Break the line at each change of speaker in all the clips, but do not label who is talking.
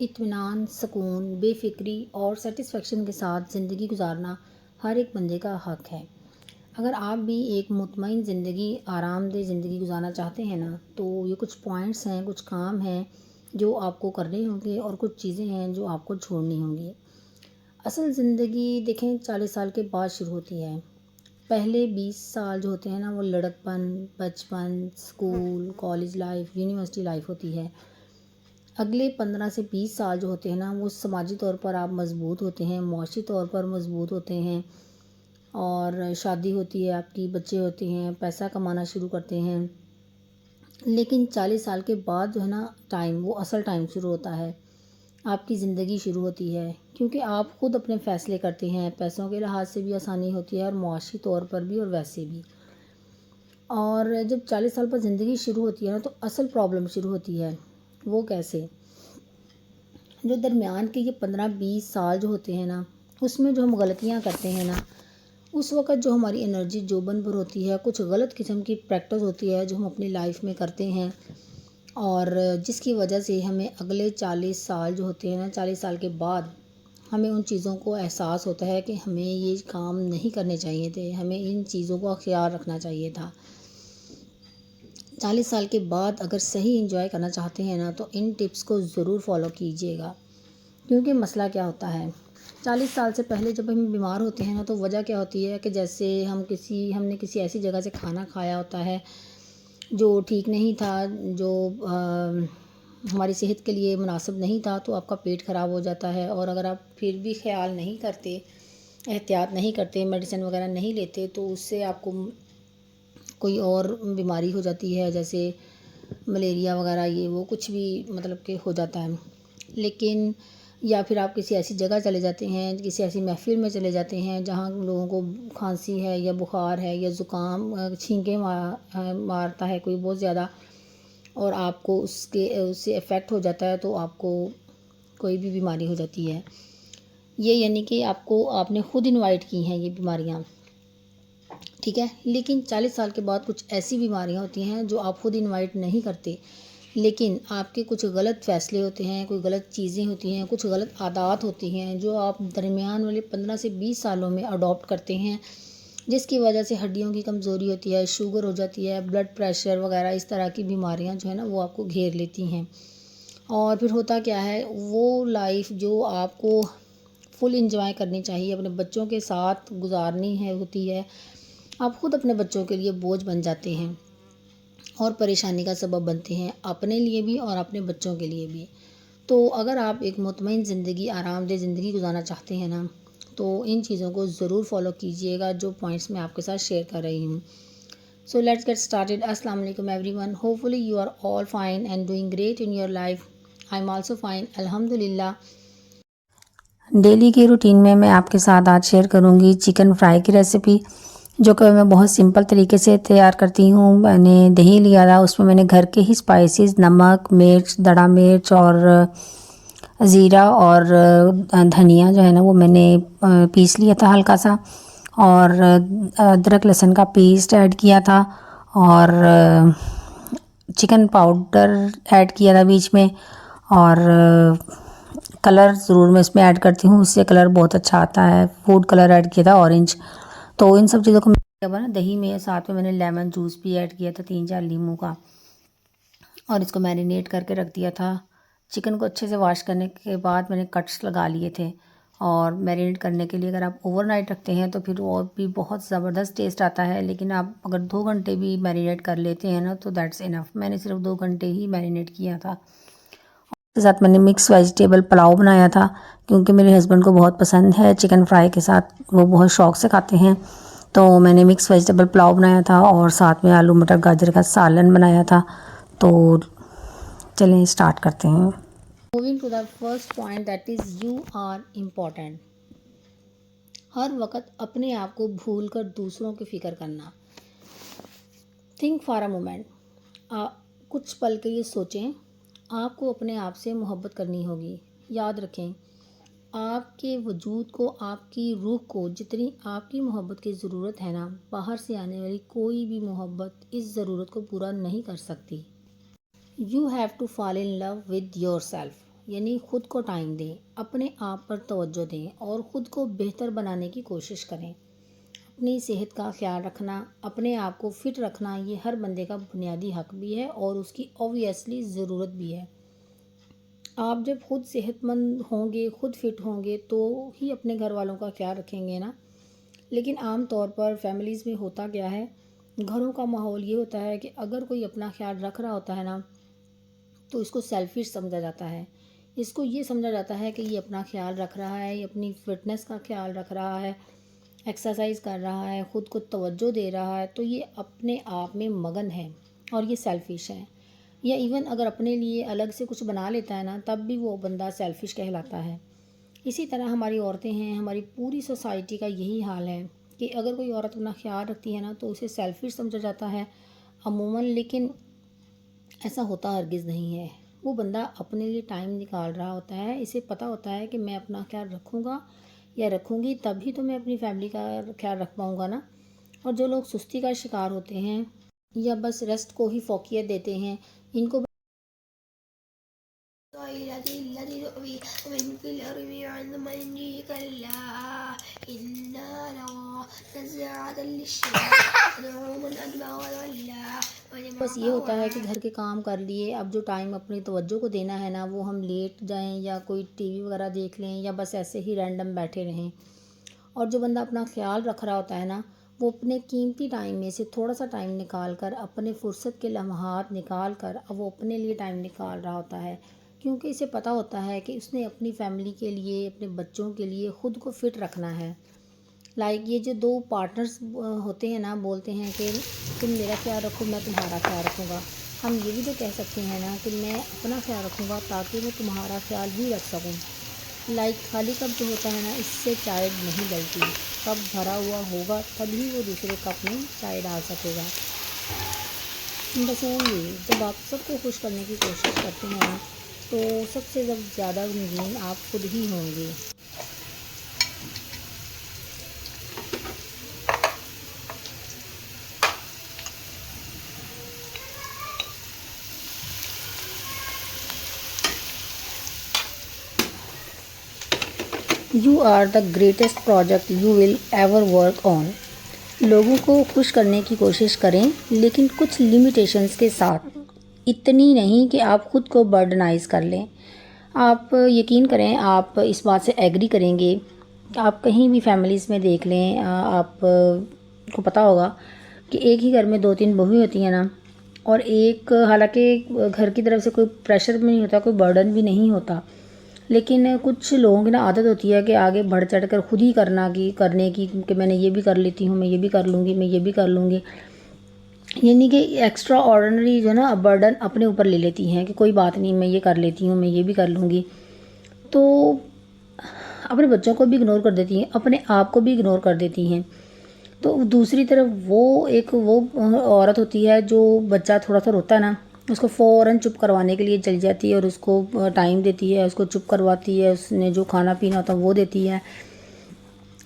اطمینان، سکون، بے فکری اور سیٹسفیکشن کے ساتھ زندگی گزارنا ہر ایک بندے کا حق ہے۔ اگر آپ بھی ایک مطمئن زندگی، آرام دہ زندگی گزارنا چاہتے ہیں نا، تو یہ کچھ پوائنٹس ہیں، کچھ کام ہیں جو آپ کو کرنے ہوں گے اور کچھ چیزیں ہیں جو آپ کو چھوڑنی ہوں گی۔ اصل زندگی دیکھیں 40 سال کے بعد شروع ہوتی ہے۔ پہلے 20 سال جو ہوتے ہیں نا، وہ لڑکپن، بچپن، school, college life, university life ہوتی ہے۔ اگلے 15 سے 20 سال جو ہوتے ہیں نا، وہ سماجی طور پر آپ مضبوط ہوتے ہیں، معاشی طور پر مضبوط ہوتے ہیں، اور شادی ہوتی ہے آپ کی، بچے ہوتے ہیں، پیسہ کمانا شروع کرتے ہیں۔ لیکن 40 سال کے بعد جو ہے نا ٹائم، وہ اصل ٹائم شروع ہوتا ہے، آپ کی زندگی شروع ہوتی ہے، کیونکہ آپ خود اپنے فیصلے کرتے ہیں، پیسوں کے لحاظ سے بھی آسانی ہوتی ہے اور معاشی طور پر بھی اور ویسے بھی۔ اور جب 40 سال پر زندگی شروع ہوتی ہے نا، تو اصل پرابلم شروع ہوتی ہے۔ وہ کیسے؟ جو درمیان کے یہ 15-20 سال جو ہوتے ہیں نا، اس میں جو ہم غلطیاں کرتے ہیں نا، اس وقت جو ہماری انرجی جوبن پر ہوتی ہے، کچھ غلط قسم کی پریکٹس ہوتی ہے جو ہم اپنی لائف میں کرتے ہیں، اور جس کی وجہ سے ہمیں اگلے 40 سال جو ہوتے ہیں نا، 40 سال کے بعد ہمیں ان چیزوں کو احساس ہوتا ہے کہ ہمیں یہ کام نہیں کرنے چاہیے تھے، ہمیں ان چیزوں کا خیال رکھنا چاہیے تھا۔ 40 سال کے بعد اگر صحیح انجوائے کرنا چاہتے ہیں نا، تو ان ٹپس کو ضرور فالو کیجیے گا، کیونکہ مسئلہ کیا ہوتا ہے، 40 سال سے پہلے جب ہم بیمار ہوتے ہیں نا، تو وجہ کیا ہوتی ہے کہ جیسے ہم نے کسی ایسی جگہ سے کھانا کھایا ہوتا ہے جو ٹھیک نہیں تھا، جو ہماری صحت کے لیے مناسب نہیں تھا، تو آپ کا پیٹ خراب ہو جاتا ہے، اور اگر آپ پھر بھی خیال نہیں کرتے، احتیاط نہیں کرتے، میڈیسن وغیرہ نہیں لیتے، تو اس سے آپ کو کوئی اور بیماری ہو جاتی ہے، جیسے ملیریا وغیرہ، یہ وہ کچھ بھی مطلب کہ ہو جاتا ہے۔ لیکن یا پھر آپ کسی ایسی جگہ چلے جاتے ہیں، کسی ایسی محفل میں چلے جاتے ہیں جہاں لوگوں کو کھانسی ہے یا بخار ہے یا زکام، چھینکیں مارتا ہے کوئی بہت زیادہ، اور آپ کو اس سے افیکٹ ہو جاتا ہے، تو آپ کو کوئی بھی بیماری ہو جاتی ہے۔ یہ یعنی کہ آپ نے خود انوائٹ کی ہیں یہ بیماریاں، ٹھیک ہے۔ لیکن 40 سال کے بعد کچھ ایسی بیماریاں ہوتی ہیں جو آپ خود انوائٹ نہیں کرتے، لیکن آپ کے کچھ غلط فیصلے ہوتے ہیں، کوئی غلط چیزیں ہوتی ہیں، کچھ غلط عادات ہوتی ہیں جو آپ درمیان والے 15 سے 20 سالوں میں اڈاپٹ کرتے ہیں، جس کی وجہ سے ہڈیوں کی کمزوری ہوتی ہے، شوگر ہو جاتی ہے، بلڈ پریشر وغیرہ، اس طرح کی بیماریاں جو ہے نا وہ آپ کو گھیر لیتی ہیں۔ اور پھر ہوتا کیا ہے، وہ لائف جو آپ کو فل انجوائے کرنی چاہیے، اپنے بچوں کے ساتھ گزارنی ہوتی ہے، آپ خود اپنے بچوں کے لیے بوجھ بن جاتے ہیں اور پریشانی کا سبب بنتے ہیں، اپنے لیے بھی اور اپنے بچوں کے لیے بھی۔ تو اگر آپ ایک مطمئن زندگی، آرام دہ زندگی گزارنا چاہتے ہیں نا، تو ان چیزوں کو ضرور فالو کیجیے گا جو پوائنٹس میں آپ کے ساتھ شیئر کر رہی ہوں۔ So let's get started. السلام علیکم everyone, hopefully you are all fine and doing great in your life. I am also fine, الحمد للہ۔ ڈیلی کی روٹین میں آپ کے ساتھ آج شیئر کروں گی چکن فرائی کی ریسیپی، جو کہ میں بہت سمپل طریقے سے تیار کرتی ہوں۔ میں نے دہی لیا تھا، اس میں نے گھر کے ہی اسپائسیز، نمک، مرچ، دڑا مرچ اور زیرہ اور دھنیا جو ہے نا وہ میں نے پیس لیا تھا ہلکا سا، اور ادرک لہسن کا پیسٹ ایڈ کیا تھا، اور چکن پاؤڈر ایڈ کیا تھا بیچ میں، اور کلر ضرور میں اس میں ایڈ کرتی ہوں، اس سے کلر بہت اچھا آتا ہے۔ فوڈ کلر ایڈ کیا تھا اورنج۔ تو ان سب چیزوں کو نا دہی میں، ساتھ میں نے لیمن جوس بھی ایڈ کیا تھا 3-4 لیموں کا، اور اس کو میرینیٹ کر کے رکھ دیا تھا۔ چکن کو اچھے سے واش کرنے کے بعد میں نے کٹس لگا لیے تھے، اور میرینیٹ کرنے کے لیے اگر آپ اوور نائٹ رکھتے ہیں تو پھر اور بھی بہت زبردست ٹیسٹ آتا ہے، لیکن آپ اگر 2 گھنٹے بھی میرینیٹ کر لیتے ہیں نا تو دیٹس انف۔ میں نے صرف 2 گھنٹے ہی میرینیٹ کیا تھا۔ اس کے ساتھ میں نے مکس ویجیٹیبل پلاؤ بنایا تھا، کیونکہ میرے ہسبینڈ کو بہت پسند ہے چکن فرائی کے ساتھ، وہ بہت شوق سے کھاتے ہیں۔ تو میں نے مکس ویجیٹیبل پلاؤ بنایا تھا، اور ساتھ میں آلو مٹر گاجر کا سالن بنایا تھا۔ تو چلیں اسٹارٹ کرتے ہیں۔ Moving to the first point, that is you are important. ہر وقت اپنے آپ کو بھول کر دوسروں کی فکر کرنا۔ تھنک فار اے مومنٹ، کچھ پل کے لیے سوچیں، آپ کو اپنے آپ سے محبت کرنی ہوگی۔ یاد رکھیں، آپ کے وجود کو، آپ کی روح کو جتنی آپ کی محبت کی ضرورت ہے نا، باہر سے آنے والی کوئی بھی محبت اس ضرورت کو پورا نہیں کر سکتی۔ You have to fall in love with yourself. یعنی خود کو ٹائم دیں، اپنے آپ پر توجہ دیں اور خود کو بہتر بنانے کی کوشش کریں۔ اپنی صحت کا خیال رکھنا، اپنے آپ کو فٹ رکھنا، یہ ہر بندے کا بنیادی حق بھی ہے اور اس کی اوبویسلی ضرورت بھی ہے۔ آپ جب خود صحت مند ہوں گے، خود فٹ ہوں گے تو ہی اپنے گھر والوں کا خیال رکھیں گے نا۔ لیکن عام طور پر فیملیز میں ہوتا کیا ہے، گھروں کا ماحول یہ ہوتا ہے کہ اگر کوئی اپنا خیال رکھ رہا ہوتا ہے نا تو اس کو سیلفش سمجھا جاتا ہے۔ اس کو یہ سمجھا جاتا ہے کہ یہ اپنا خیال رکھ رہا ہے، یہ اپنی فٹنس کا خیال رکھ رہا ہے، ایکسرسائز کر رہا ہے، خود کو توجہ دے رہا ہے، تو یہ اپنے آپ میں مگن ہے اور یہ سیلفش ہے۔ یا ایون اگر اپنے لیے الگ سے کچھ بنا لیتا ہے نا تب بھی وہ بندہ سیلفش کہلاتا ہے۔ اسی طرح ہماری عورتیں ہیں، ہماری پوری سوسائٹی کا یہی حال ہے کہ اگر کوئی عورت اپنا خیال رکھتی ہے نا تو اسے سیلفش سمجھا جاتا ہے عموماً، لیکن ایسا ہوتا ہرگز نہیں ہے۔ وہ بندہ اپنے لیے ٹائم نکال رہا ہوتا ہے، اسے پتہ ہوتا ہے کہ میں اپنا خیال رکھوں گا یا رکھوں گی تبھی تو میں اپنی فیملی کا خیال رکھ پاؤں گا نا۔ اور جو لوگ سستی کا شکار ہوتے ہیں یا بس ریسٹ کو ہی فوقیت دیتے ہیں، ان کو بس یہ ہوتا ہے کہ گھر کے کام کر لیے، اب جو ٹائم اپنی توجہ کو دینا ہے نا وہ ہم لیٹ جائیں یا کوئی ٹی وی وغیرہ دیکھ لیں یا بس ایسے ہی رینڈم بیٹھے رہیں۔ اور جو بندہ اپنا خیال رکھ رہا ہوتا ہے نا وہ اپنے قیمتی ٹائم میں سے تھوڑا سا ٹائم نکال کر، اپنے فرصت کے لمحات نکال کر اب وہ اپنے لیے ٹائم نکال رہا ہوتا ہے، کیونکہ اسے پتہ ہوتا ہے کہ اس نے اپنی فیملی کے لیے، اپنے بچوں کے لیے خود کو فٹ رکھنا ہے۔ یہ جو دو پارٹنرز ہوتے ہیں نا بولتے ہیں کہ تم میرا خیال رکھو میں تمہارا خیال رکھوں گا۔ ہم یہ بھی تو کہہ سکتے ہیں نا کہ میں اپنا خیال رکھوں گا تاکہ میں تمہارا خیال بھی رکھ سکوں۔ خالی کپ جو ہوتا ہے نا اس سے چائے نہیں ڈلتی، کپ بھرا ہوا ہوگا تبھی وہ دوسرے کپ میں چائے ڈال سکے گا۔ بس یہ جب آپ سب کو خوش کرنے کی کوشش کرتے ہیں نا تو سب سے زیادہ غمگین آپ خود ہی ہوں گے۔ You are the greatest project you will ever work on۔ لوگوں کو خوش کرنے کی کوشش کریں لیکن کچھ لیمیٹیشنز کے ساتھ، اتنی نہیں کہ آپ خود کو برڈنائز کر لیں۔ آپ یقین کریں، آپ اس بات سے ایگری کریں گے، آپ کہیں بھی فیملیز میں دیکھ لیں، آپ کو پتہ ہوگا کہ ایک ہی گھر میں 2-3 بہویں ہوتی ہیں نا، اور ایک حالانکہ گھر کی طرف سے کوئی پریشر بھی نہیں ہوتا، کوئی برڈن بھی نہیں ہوتا، لیکن کچھ لوگوں کی نا عادت ہوتی ہے کہ آگے بڑھ چڑھ کر خود ہی کرنے کی کہ میں نے یہ بھی کر لیتی ہوں، میں یہ بھی کر لوں گی، میں یہ بھی کر لوں گی، یعنی کہ ایکسٹرا آرڈنری جو ہے نا برڈن اپنے اوپر لے لیتی ہیں کہ کوئی بات نہیں میں یہ کر لیتی ہوں، میں یہ بھی کر لوں گی، تو اپنے بچوں کو بھی اگنور کر دیتی ہیں، اپنے آپ کو بھی اگنور کر دیتی ہیں۔ تو دوسری طرف وہ عورت ہوتی ہے جو بچہ تھوڑا سا روتا ہے نا اس کو فوراً چپ کروانے کے لیے چلی جاتی ہے اور اس کو ٹائم دیتی ہے، اس کو چپ کرواتی ہے، اس نے جو کھانا پینا ہوتا ہے وہ دیتی ہے۔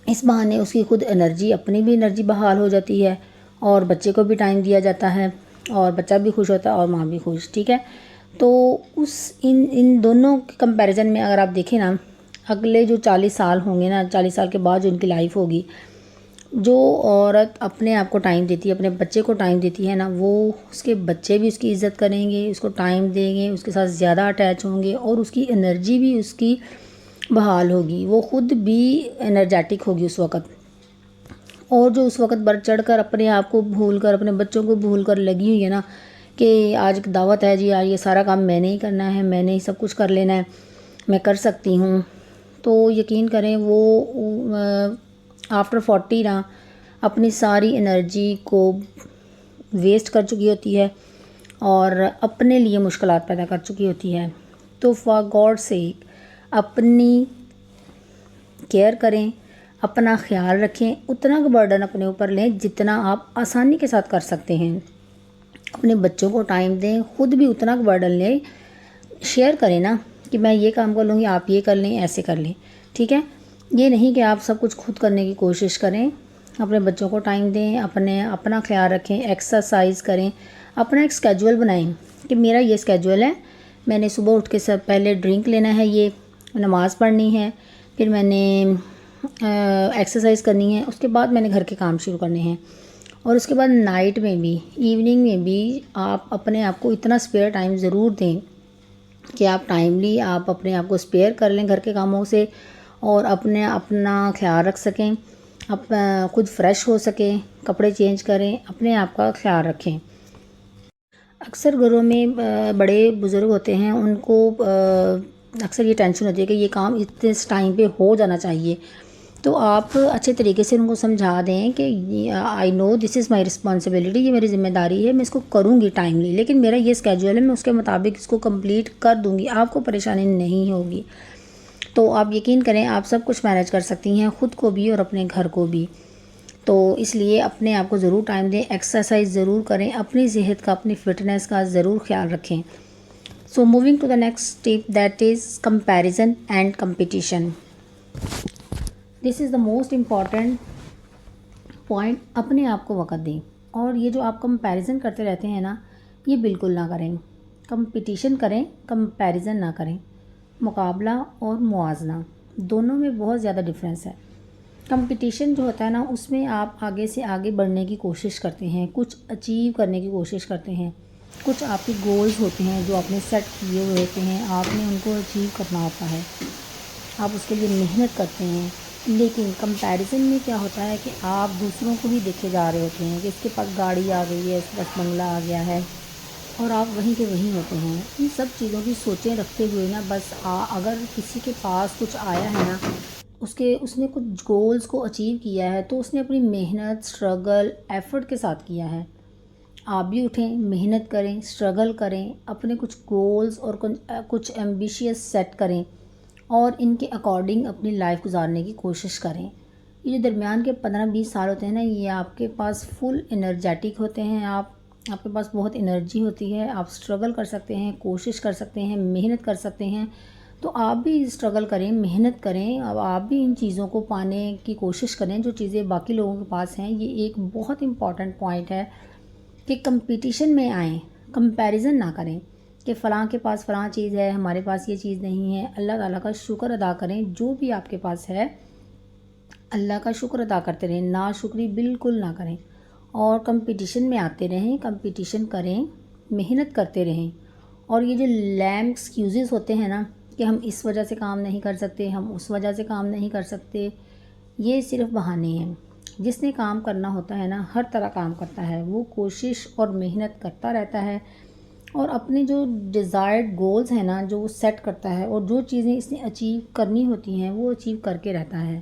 اس بہانے اس کی خود انرجی، اپنی بھی انرجی بحال ہو جاتی ہے اور بچے کو بھی ٹائم دیا جاتا ہے اور بچہ بھی خوش ہوتا ہے اور ماں بھی خوش، ٹھیک ہے۔ تو ان دونوں کے کمپیریزن میں اگر آپ دیکھیں نا، اگلے جو 40 سال ہوں گے نا، 40 سال کے بعد جو ان کی لائف ہوگی، جو عورت اپنے آپ کو ٹائم دیتی ہے، اپنے بچے کو ٹائم دیتی ہے نا، وہ اس کے بچے بھی اس کی عزت کریں گے، اس کو ٹائم دیں گے، اس کے ساتھ زیادہ اٹیچ ہوں گے اور اس کی انرجی بھی اس کی بحال ہوگی، وہ خود بھی انرجیٹک ہوگی اس وقت۔ اور جو اس وقت بڑھ چڑھ کر اپنے آپ کو بھول کر، اپنے بچوں کو بھول کر لگی ہوئی ہے نا کہ آج دعوت ہے جی، آج یہ سارا کام میں نے ہی کرنا ہے، میں نے ہی سب کچھ کر لینا ہے، میں کر سکتی ہوں، تو یقین کریں وہ آفٹر 40 نا اپنی ساری انرجی کو ویسٹ کر چکی ہوتی ہے اور اپنے لیے مشکلات پیدا کر چکی ہوتی ہے۔ تو فار گاڈ سیک اپنی کیئر کریں، اپنا خیال رکھیں، اتنا برڈن اپنے اوپر لیں جتنا آپ آسانی کے ساتھ کر سکتے ہیں، اپنے بچوں کو ٹائم دیں، خود بھی اتنا برڈن لیں، شیئر کریں نا کہ میں یہ کام کر لوں گی، آپ یہ کر لیں، ایسے کر لیں، ٹھیک ہے۔ یہ نہیں کہ آپ سب کچھ خود کرنے کی کوشش کریں، اپنے بچوں کو ٹائم دیں، اپنا خیال رکھیں، ایکسرسائز کریں، اپنا ایک اسکیجول بنائیں کہ میرا یہ اسکیجول ہے، میں نے صبح اٹھ کے سب پہلے ڈرنک لینا ہے، یہ نماز پڑھنی ہے، پھر میں نے ایکسرسائز کرنی ہے، اس کے بعد میں نے گھر کے کام شروع کرنے ہیں، اور اس کے بعد نائٹ میں بھی، ایوننگ میں بھی آپ اپنے آپ کو اتنا اسپیئر ٹائم ضرور دیں کہ آپ ٹائملی آپ اپنے آپ کو اسپیئر کر لیں گھر کے کاموں سے، اور اپنا خیال رکھ سکیں، خود فریش ہو سکیں، کپڑے چینج کریں، اپنے آپ کا خیال رکھیں۔ اکثر گھروں میں بڑے بزرگ ہوتے ہیں، ان کو اکثر یہ ٹینشن ہوتی ہے کہ یہ کام اتنے ٹائم پہ ہو جانا چاہیے، تو آپ اچھے طریقے سے ان کو سمجھا دیں کہ آئی نو دس از مائی رسپانسبلٹی، یہ میری ذمہ داری ہے، میں اس کو کروں گی ٹائملی، لیکن میرا یہ اسکیجول ہے، میں اس کے مطابق اس کو کمپلیٹ کر دوں گی، آپ کو پریشانی نہیں ہوگی۔ تو آپ یقین کریں آپ سب کچھ مینیج کر سکتی ہیں، خود کو بھی اور اپنے گھر کو بھی۔ تو اس لیے اپنے آپ کو ضرور ٹائم دیں، ایکسرسائز ضرور کریں، اپنی صحت کا، اپنی فٹنس کا ضرور خیال رکھیں۔ So moving to the next tip that is comparison and competition. This is the most important point, اپنے آپ کو وقت دیں، اور یہ جو آپ کمپیریزن کرتے رہتے ہیں نا، یہ بالکل نہ کریں۔ کمپٹیشن کریں، کمپیریزن نہ کریں۔ مقابلہ اور موازنہ دونوں میں بہت زیادہ ڈفرینس ہے۔ کمپٹیشن جو ہوتا ہے نا، اس میں آپ آگے سے آگے بڑھنے کی کوشش کرتے ہیں، کچھ اچیو کرنے کی کوشش کرتے ہیں، کچھ آپ کے گولز ہوتے ہیں جو آپ نے سیٹ کیے ہوئے ہوتے ہیں، آپ نے ان کو اچیو کرنا ہوتا ہے، آپ اس کے لیے محنت کرتے ہیں۔ لیکن کمپیریزن میں کیا ہوتا ہے کہ آپ دوسروں کو بھی دیکھے جا رہے ہوتے ہیں کہ اس کے پاس گاڑی آ گئی ہے، اس کے پاس بنگلہ آ گیا ہے، اور آپ وہیں کے وہیں ہوتے ہیں۔ ان سب چیزوں کی سوچیں رکھتے ہوئے نا، بس اگر کسی کے پاس کچھ آیا ہے نا، اس نے کچھ گولز کو اچیو کیا ہے، تو اس نے اپنی محنت، اسٹرگل، ایفرٹ کے ساتھ کیا ہے۔ آپ بھی اٹھیں، محنت کریں، اسٹرگل کریں، اپنے کچھ گولز اور کچھ ایمبیشیس سیٹ کریں، اور ان کے اکارڈنگ اپنی لائف گزارنے کی کوشش کریں۔ یہ جو درمیان کے 15-20 سال ہوتے ہیں نا، یہ آپ کے پاس فل انرجیٹک ہوتے ہیں، آپ کے پاس بہت انرجی ہوتی ہے، آپ اسٹرگل کر سکتے ہیں، کوشش کر سکتے ہیں، محنت کر سکتے ہیں۔ تو آپ بھی اسٹرگل کریں، محنت کریں، اب آپ بھی ان چیزوں کو پانے کی کوشش کریں جو چیزیں باقی لوگوں کے پاس ہیں۔ یہ ایک بہت امپورٹنٹ پوائنٹ ہے کہ کمپٹیشن میں آئیں، کمپیریزن نہ کریں کہ فلاں کے پاس فلاں چیز ہے، ہمارے پاس یہ چیز نہیں ہے۔ اللہ تعالیٰ کا شکر ادا کریں، جو بھی آپ کے پاس ہے اللہ کا شکر ادا کرتے رہیں، ناشکری بالکل نہ کریں، اور کمپٹیشن میں آتے رہیں، کمپٹیشن کریں، محنت کرتے رہیں۔ اور یہ جو لیم ایکسکیوزز ہوتے ہیں نا کہ ہم اس وجہ سے کام نہیں کر سکتے، ہم اس وجہ سے کام نہیں کر سکتے، یہ صرف بہانے ہیں۔ جس نے کام کرنا ہوتا ہے نا، ہر طرح کام کرتا ہے، وہ کوشش اور محنت کرتا رہتا ہے، اور اپنے جو ڈیزائرڈ گولز ہیں نا، جو وہ سیٹ کرتا ہے، اور جو چیزیں اس نے اچیو کرنی ہوتی ہیں وہ اچیو کر کے رہتا ہے۔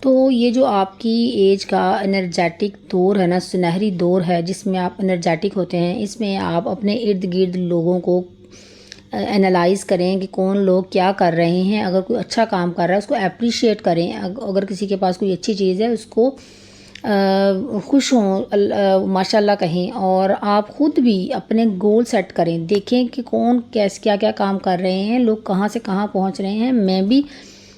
تو یہ جو آپ کی ایج کا انرجیٹک دور ہے نا، سنہری دور ہے جس میں آپ انرجیٹک ہوتے ہیں، اس میں آپ اپنے ارد گرد لوگوں کو انالائز کریں کہ کون لوگ کیا کر رہے ہیں۔ اگر کوئی اچھا کام کر رہا ہے اس کو اپریشیٹ کریں، اگر کسی کے پاس کوئی اچھی چیز ہے اس کو خوش ہوں، ماشاء اللہ کہیں، اور آپ خود بھی اپنے گول سیٹ کریں، دیکھیں کہ کون کیا کیا کام کر رہے ہیں، لوگ کہاں سے کہاں پہنچ رہے ہیں، میں بھی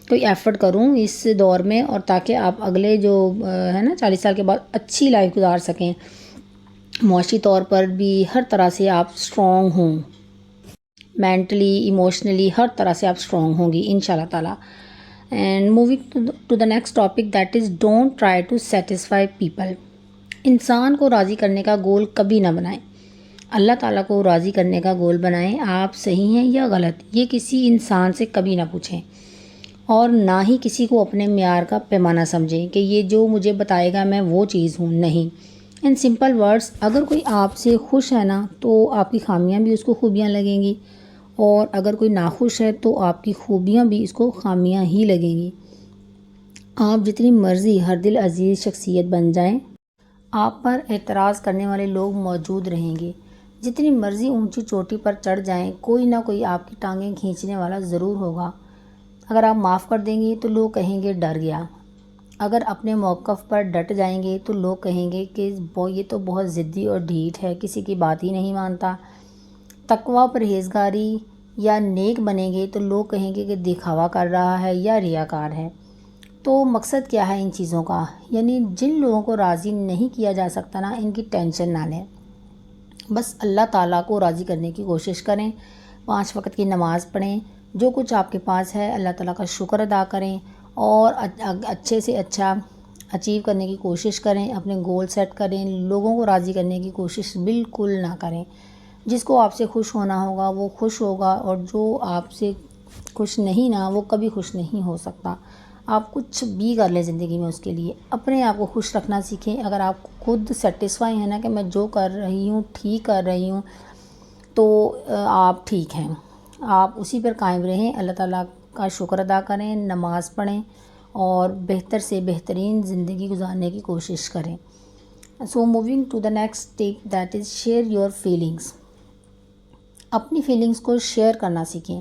کوئی ایفرٹ کروں اس دور میں، اور تاکہ آپ اگلے جو ہے نا 40 سال کے بعد اچھی لائف گزار سکیں، معاشی طور پر بھی ہر طرح سے آپ اسٹرانگ ہوں، مینٹلی، ایموشنلی، ہر طرح سے آپ اسٹرانگ ہوں گی انشاءاللہ تعالیٰ۔ And moving to the next topic that is don't try to satisfy people. انسان کو راضی کرنے کا گول کبھی نہ بنائیں، اللہ تعالیٰ کو راضی کرنے کا گول بنائیں، آپ صحیح ہیں یا غلط یہ کسی انسان سے کبھی نہ پوچھیں، اور نہ ہی کسی کو اپنے معیار کا پیمانہ سمجھیں کہ یہ جو مجھے بتائے گا میں وہ چیز ہوں، نہیں۔ ان سمپل ورڈز، اگر کوئی آپ سے خوش ہے نا تو آپ کی خامیاں بھی اس کو خوبیاں لگیں گی، اور اگر کوئی ناخوش ہے تو آپ کی خوبیاں بھی اس کو خامیاں ہی لگیں گی۔ آپ جتنی مرضی ہر دل عزیز شخصیت بن جائیں، آپ پر اعتراض کرنے والے لوگ موجود رہیں گے۔ جتنی مرضی اونچی چوٹی پر چڑھ جائیں، کوئی نہ کوئی آپ کی ٹانگیں کھینچنے والا ضرور ہوگا۔ اگر آپ معاف کر دیں گے تو لوگ کہیں گے ڈر گیا، اگر اپنے موقف پر ڈٹ جائیں گے تو لوگ کہیں گے کہ یہ تو بہت ضدی اور ڈھیٹ ہے، کسی کی بات ہی نہیں مانتا۔ تقویٰ، پرہیزگاری یا نیک بنیں گے تو لوگ کہیں گے کہ دکھاوا کر رہا ہے یا ریاکار ہے۔ تو مقصد کیا ہے ان چیزوں کا؟ یعنی جن لوگوں کو راضی نہیں کیا جا سکتا نا، ان کی ٹینشن نہ لیں۔ بس اللہ تعالیٰ کو راضی کرنے کی کوشش کریں، 5 وقت کی نماز پڑھیں، جو کچھ آپ کے پاس ہے اللہ تعالیٰ کا شکر ادا کریں اور اچھے سے اچھا اچیو کرنے کی کوشش کریں، اپنے گول سیٹ کریں، لوگوں کو راضی کرنے کی کوشش بالکل نہ کریں۔ جس کو آپ سے خوش ہونا ہوگا وہ خوش ہوگا، اور جو آپ سے خوش نہیں نا وہ کبھی خوش نہیں ہو سکتا۔ آپ کچھ بھی کر لیں زندگی میں، اس کے لیے اپنے آپ کو خوش رکھنا سیکھیں۔ اگر آپ خود سیٹسفائی ہیں نا کہ میں جو کر رہی ہوں ٹھیک کر رہی ہوں، تو آپ ٹھیک ہیں، آپ اسی پر قائم رہیں، اللہ تعالیٰ کا شکر ادا کریں، نماز پڑھیں اور بہتر سے بہترین زندگی گزارنے کی کوشش کریں۔ So moving to the next step, that is share your feelings. اپنی فیلنگس کو شیئر کرنا سیکھیں۔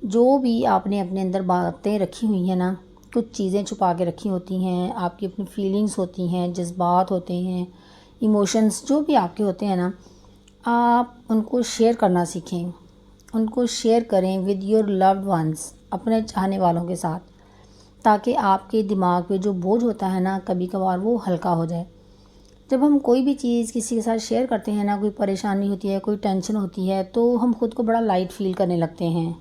جو بھی آپ نے اپنے اندر باتیں رکھی ہوئی ہیں نا، کچھ چیزیں چھپا کے رکھی ہوتی ہیں، آپ کی اپنی فیلنگس ہوتی ہیں، جذبات ہوتے ہیں، ایموشنز جو بھی آپ کے ہوتے ہیں نا، آپ ان کو شیئر کرنا سیکھیں۔ ان کو شیئر کریں ود یور لوڈ ونس، اپنے چاہنے والوں کے ساتھ، تاکہ آپ کے دماغ پہ جو بوجھ ہوتا ہے نا کبھی کبھار وہ ہلکا ہو جائے۔ جب ہم کوئی بھی چیز کسی کے ساتھ شیئر کرتے ہیں نا، کوئی پریشانی ہوتی ہے، کوئی ٹینشن ہوتی ہے، تو ہم خود کو بڑا لائٹ فیل کرنے لگتے ہیں۔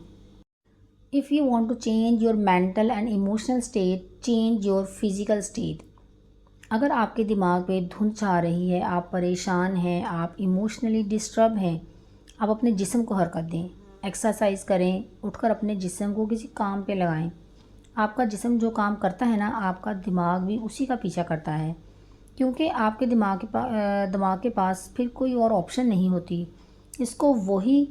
If you want to change your mental and emotional state, change your physical state۔ اگر آپ کے دماغ پہ دھند چھا رہی ہے، آپ پریشان ہیں، آپ ایموشنلی ڈسٹرب ہیں، آپ اپنے جسم کو حرکت دیں، ایکسرسائز کریں، اٹھ کر اپنے جسم کو کسی کام پہ لگائیں۔ آپ کا جسم جو کام کرتا ہے نا، آپ کا دماغ بھی اسی کا پیچھا کرتا ہے، کیونکہ آپ کے دماغ کے پاس پھر کوئی اور آپشن نہیں ہوتی، اس کو وہی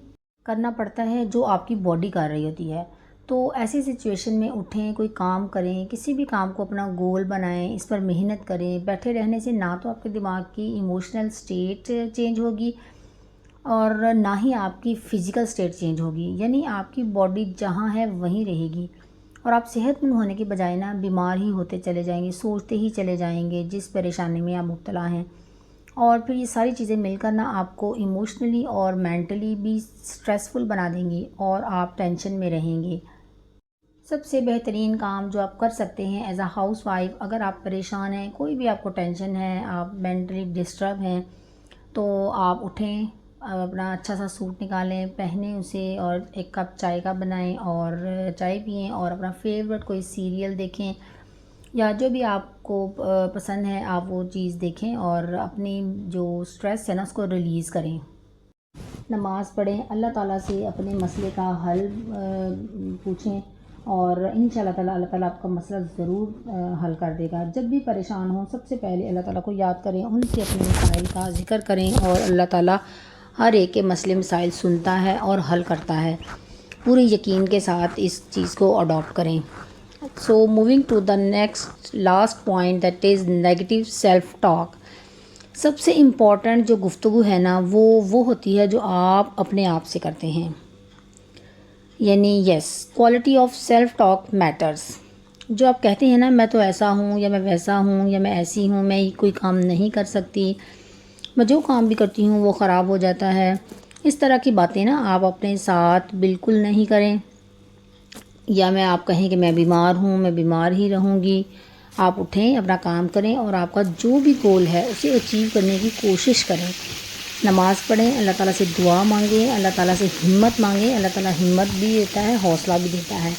کرنا پڑتا ہے جو آپ کی باڈی کر رہی ہوتی ہے۔ تو ایسی سچویشن میں اٹھیں، کوئی کام کریں، کسی بھی کام کو اپنا گول بنائیں، اس پر محنت کریں۔ بیٹھے رہنے سے نہ تو آپ کے دماغ کی ایموشنل سٹیٹ چینج ہوگی اور نہ ہی آپ کی فزیکل سٹیٹ چینج ہوگی، یعنی آپ کی باڈی جہاں ہے وہیں رہے گی، اور آپ صحت مند ہونے کے بجائے نا بیمار ہی ہوتے چلے جائیں گے، سوچتے ہی چلے جائیں گے جس پریشانی میں آپ مبتلا ہیں، اور پھر یہ ساری چیزیں مل کر نا آپ کو ایموشنلی اور مینٹلی بھی سٹریسفل بنا دیں گی اور آپ ٹینشن میں رہیں گے۔ سب سے بہترین کام جو آپ کر سکتے ہیں ایز اے ہاؤس وائف، اگر آپ پریشان ہیں، کوئی بھی آپ کو ٹینشن ہے، آپ مینٹلی ڈسٹرب ہیں، تو آپ اٹھیں، اپنا اچھا سا سوٹ نکالیں، پہنیں اسے، اور ایک کپ چائے کا بنائیں اور چائے پئیں، اور اپنا فیوریٹ کوئی سیریل دیکھیں، یا جو بھی آپ کو پسند ہے آپ وہ چیز دیکھیں، اور اپنی جو سٹریس ہے نا اس کو ریلیز کریں۔ نماز پڑھیں، اللہ تعالیٰ سے اپنے مسئلے کا حل پوچھیں، اور انشاءاللہ اللہ تعالیٰ آپ کا مسئلہ ضرور حل کر دے گا۔ جب بھی پریشان ہوں سب سے پہلے اللہ تعالیٰ کو یاد کریں، ان سے اپنے مسائل کا ذکر کریں، اور اللہ تعالیٰ ہر ایک کے مسئلے مسائل سنتا ہے اور حل کرتا ہے۔ پورے یقین کے ساتھ اس چیز کو اڈاپٹ کریں۔ So moving to the next last point, that is negative self talk. سب سے امپورٹنٹ جو گفتگو ہے نا وہ ہوتی ہے جو آپ اپنے آپ سے کرتے ہیں، یعنی yes, quality of self talk matters. جو آپ کہتے ہیں نا میں تو ایسا ہوں، یا میں ویسا ہوں، یا میں ایسی ہوں، میں کوئی کام نہیں کر سکتی، میں جو کام بھی کرتی ہوں وہ خراب ہو جاتا ہے، اس طرح کی باتیں نا آپ اپنے ساتھ بالکل نہیں کریں۔ یا میں آپ کہیں کہ میں بیمار ہوں، میں بیمار ہی رہوں گی۔ آپ اٹھیں، اپنا کام کریں، اور آپ کا جو بھی گول ہے اسے اچیو کرنے کی کوشش کریں۔ نماز پڑھیں، اللہ تعالیٰ سے دعا مانگیں، اللہ تعالیٰ سے ہمت مانگیں، اللہ تعالیٰ ہمت بھی دیتا ہے، حوصلہ بھی دیتا ہے۔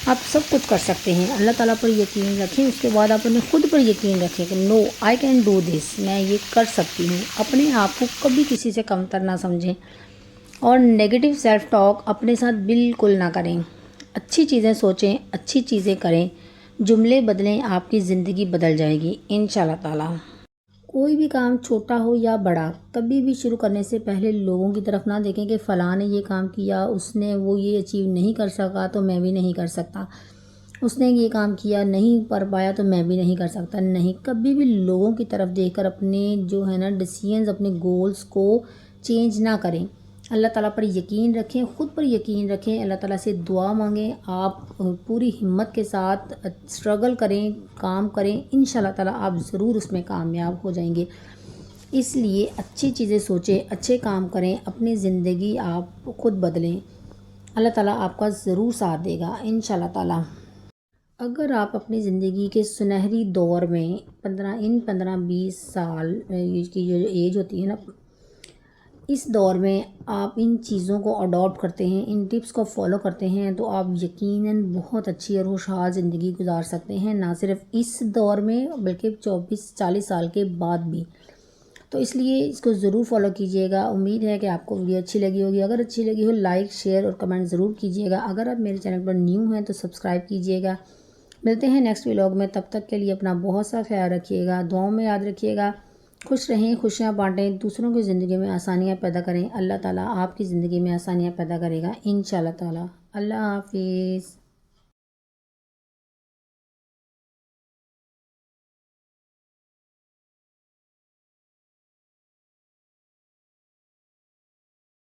آپ سب کچھ کر سکتے ہیں، اللہ تعالیٰ پر یقین رکھیں، اس کے بعد آپ اپنے خود پر یقین رکھیں کہ نو آئی کین ڈو دس، میں یہ کر سکتی ہوں۔ اپنے آپ کو کبھی کسی سے کمتر نہ سمجھیں، اور نیگیٹو سیلف ٹاک اپنے ساتھ بالکل نہ کریں۔ اچھی چیزیں سوچیں، اچھی چیزیں کریں، جملے بدلیں، آپ کی زندگی بدل جائے گی انشاءاللہ تعالیٰ۔ کوئی بھی کام چھوٹا ہو یا بڑا، کبھی بھی شروع کرنے سے پہلے لوگوں کی طرف نہ دیکھیں کہ فلاں نے یہ کام کیا، اس نے وہ یہ اچیو نہیں کر سکا تو میں بھی نہیں کر سکتا، اس نے یہ کام کیا نہیں کر پایا تو میں بھی نہیں کر سکتا۔ نہیں، کبھی بھی لوگوں کی طرف دیکھ کر اپنے جو ہے نا ڈیسیژنز، اپنے گولز کو چینج نہ کریں۔ اللہ تعالیٰ پر یقین رکھیں، خود پر یقین رکھیں، اللہ تعالیٰ سے دعا مانگیں، آپ پوری ہمت کے ساتھ اسٹرگل کریں، کام کریں، انشاءاللہ تعالیٰ آپ ضرور اس میں کامیاب ہو جائیں گے۔ اس لیے اچھی چیزیں سوچیں، اچھے کام کریں، اپنی زندگی آپ خود بدلیں، اللہ تعالیٰ آپ کا ضرور ساتھ دے گا انشاءاللہ تعالیٰ۔ اگر آپ اپنی زندگی کے سنہری دور میں 15-20 سال کی جو ایج ہوتی ہے نا، اس دور میں آپ ان چیزوں کو اڈاپٹ کرتے ہیں، ان ٹپس کو فالو کرتے ہیں تو آپ یقیناً بہت اچھی اور خوشحال زندگی گزار سکتے ہیں، نہ صرف اس دور میں بلکہ 24-40 سال کے بعد بھی۔ تو اس لیے اس کو ضرور فالو کیجیے گا۔ امید ہے کہ آپ کو ویڈیو اچھی لگی ہوگی۔ اگر اچھی لگی ہو لائک، شیئر اور کمنٹ ضرور کیجیے گا۔ اگر آپ میرے چینل پر نیو ہیں تو سبسکرائب کیجیے گا۔ ملتے ہیں نیکسٹ ولاگ میں، تب تک کے لیے اپنا بہت سا خیال رکھیے گا، دعاؤں میں یاد رکھیے گا۔ خوش رہیں، خوشیاں بانٹیں، دوسروں کی زندگی میں آسانیاں پیدا کریں۔ اللہ تعالیٰ آپ کی زندگی میں آسانیاں پیدا کرے گا انشاءاللہ تعالیٰ۔ اللہ حافظ۔